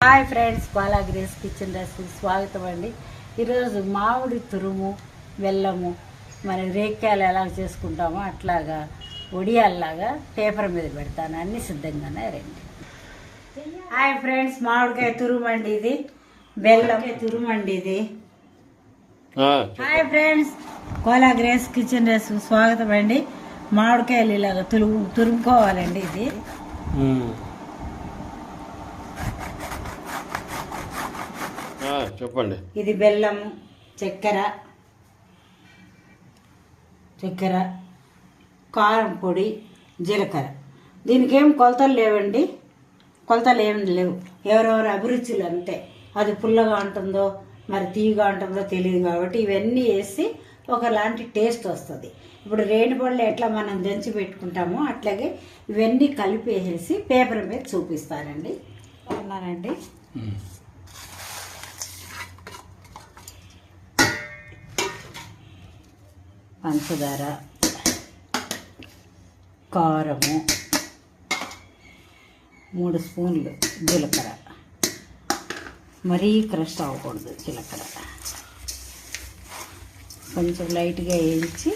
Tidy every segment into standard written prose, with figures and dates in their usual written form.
Hi friends, Bala grace kitchen recipe స్వాగతం అండి. ఈరోజు మామిడి తురుము బెల్లము మరి రేక్యాలు ఎలా చేసుకుంటామో అట్లాగా ఒడియాల్లాగా పేపర్ మీద పెడతాను. అన్నీ సిద్ధంగానే రండి. హాయ్ ఫ్రెండ్స్, మామిడికాయ తురుము అండి ఇది, బెల్లం తురుము అండి ఇది. Hi friends, Bala grace kitchen recipe స్వాగతం అండి. మామిడికాయలు ఇలాగా తురుముకోవాలండి. ఇది చెప్పండి. ఇది బెల్లము, చక్కెర, కారం పొడి, జీలకర్ర. దీనికి ఏం కొలతలు లేవండి, కొలతలు ఏమి లేవు. ఎవరెవరు అభిరుచులు అంతే. అది పుల్లగా ఉంటుందో మరి తీయగా ఉంటుందో తెలియదు కాబట్టి ఇవన్నీ వేసి ఒకలాంటి టేస్ట్ వస్తుంది. ఇప్పుడు రేణిపళ్ళు ఎట్లా మనం దంచి పెట్టుకుంటామో అట్లాగే ఇవన్నీ కలిపేసి పేపర్ మీద చూపిస్తానండి. అన్నానండి. పంచదార, కారము, 3 స్పూన్లు జీలకర్ర, మరీ క్రష్ అవ్వకూడదు జీలకర్ర, కొంచెం లైట్గా వేయించి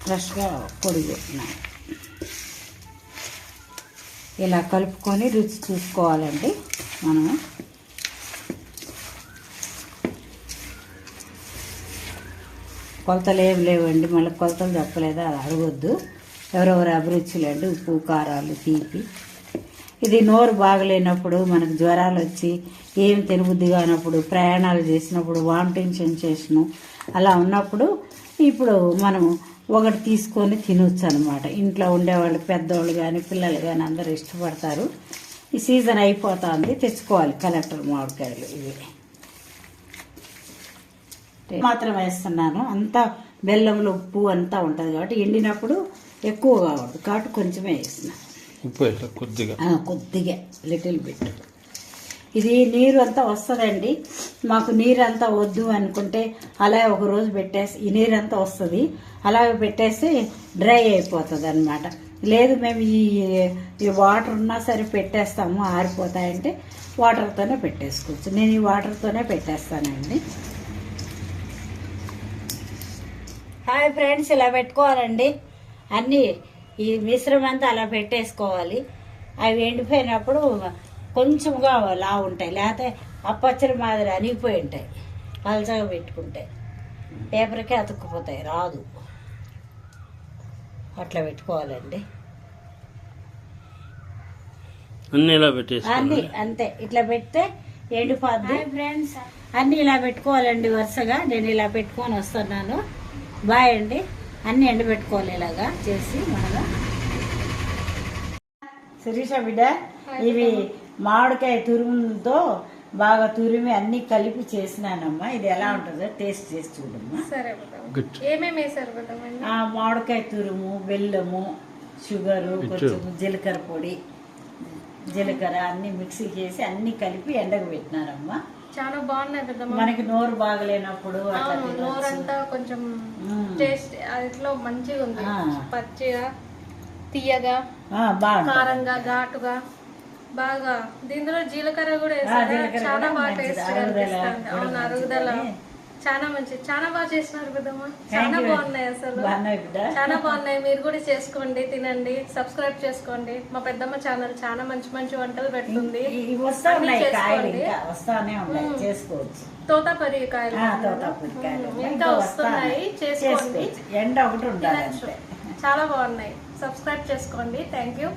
ఫ్రెష్గా పొడి పెట్టినాను. ఇలా కలుపుకొని రుచి చూసుకోవాలండి మనము. కొలతలు ఏం లేవండి, మళ్ళీ కొలతలు చెప్పలేదా అది అడగొద్దు. ఎవరెవరు అభిరుచులండి, ఉప్పు కారాలు తీపి. ఇది నోరు బాగలేనప్పుడు, మనకు జ్వరాలు వచ్చి ఏం తినబుద్ధి కానప్పుడు, ప్రయాణాలు చేసినప్పుడు, వామిటింగ్ సెన్సేషను అలా ఉన్నప్పుడు ఇప్పుడు మనము ఒకటి తీసుకొని తినొచ్చు అనమాట. ఇంట్లో ఉండేవాళ్ళు, పెద్దవాళ్ళు కానీ పిల్లలు కానీ అందరూ ఇష్టపడతారు. ఈ సీజన్ అయిపోతుంది, తెచ్చుకోవాలి కలెక్టర్ మామిడికాయలు. ఇవి మాత్రం వేస్తున్నాను. అంతా బెల్లంలో ఉప్పు అంతా ఉంటుంది కాబట్టి ఎండినప్పుడు ఎక్కువ కావద్దు కాబట్టి కొంచెమే వేస్తున్నాను. ఉప్పు కొద్దిగా లిటిల్ బిట్. ఇది నీరు అంతా వస్తుందండి. మాకు నీరు అంతా వద్దు అనుకుంటే అలాగే ఒక రోజు పెట్టేసి ఈ నీరు అంతా వస్తుంది, అలాగే పెట్టేసి డ్రై అయిపోతుంది అనమాట. లేదు మేము ఈ వాటర్ ఉన్నా సరే పెట్టేస్తాము, ఆరిపోతాయంటే వాటర్తోనే పెట్టేసుకోవచ్చు. నేను ఈ వాటర్తోనే పెట్టేస్తానండి. హాయ్ ఫ్రెండ్స్, ఇలా పెట్టుకోవాలండి. అన్నీ ఈ మిశ్రమం అంతా అలా పెట్టేసుకోవాలి. అవి ఎండిపోయినప్పుడు కొంచెంగా లా ఉంటాయి, లేకపోతే అప్పచ్చల మాదిరి అనిగిపోయి ఉంటాయి. పలచగా పెట్టుకుంటే పేపర్కే అతుక్కుపోతాయి, రాదు. అట్లా పెట్టుకోవాలండి. అన్నీ అంతే, ఇట్లా పెడితే ఎండిపోద్ది. ఫ్రెండ్స్, అన్నీ ఇలా పెట్టుకోవాలండి వరుసగా. నేను ఇలా పెట్టుకొని వస్తున్నాను. బాయ్ అండి. అన్నీ ఎండబెట్టుకోవాలి ఇలాగా చేసి మనగా. శిరీష బిడ్డ, ఇవి మామిడికాయ తురుముతో బాగా తురిమి అన్ని కలిపి చేసినానమ్మా. ఇది ఎలా ఉంటుందో టేస్ట్ చేసి చూడమ్మా. మామిడికాయ తురుము, బెల్లము, షుగరు, కొంచెం జీలకర్ర పొడి, జీలకర్ర అన్ని మిక్సీ చేసి అన్ని కలిపి ఎండకు పెట్టినారమ్మా. చాలా బాగున్నాయి కదా. మనకి నోరు బాగలేనప్పుడు నోరంతా కొంచెం టేస్ట్ ఇట్లా మంచిగా ఉంది. పచ్చిగా, తీయగా, కారంగా, ఘాటుగా బాగా. దీంట్లో జీలకర్ర కూడా వేస్తారు, చాలా బాగా టేస్ట్ అనిపిస్తుంది. అవును, అరుగుదల చాలా మంచి, చాలా బాగా చేసినారు కదమ్మా. చాలా బాగున్నాయి, అసలు చాలా బాగున్నాయి. మీరు కూడా చేసుకోండి, తినండి, సబ్స్క్రైబ్ చేసుకోండి. మా పెద్దమ్మ ఛానల్ చాలా మంచి మంచి వంటలు పెడుతుంది. తోతాపరి కాయలు ఇంకా వస్తున్నాయి, చేసుకోండి. చాలా బాగున్నాయి. సబ్స్క్రైబ్ చేసుకోండి. Thank you.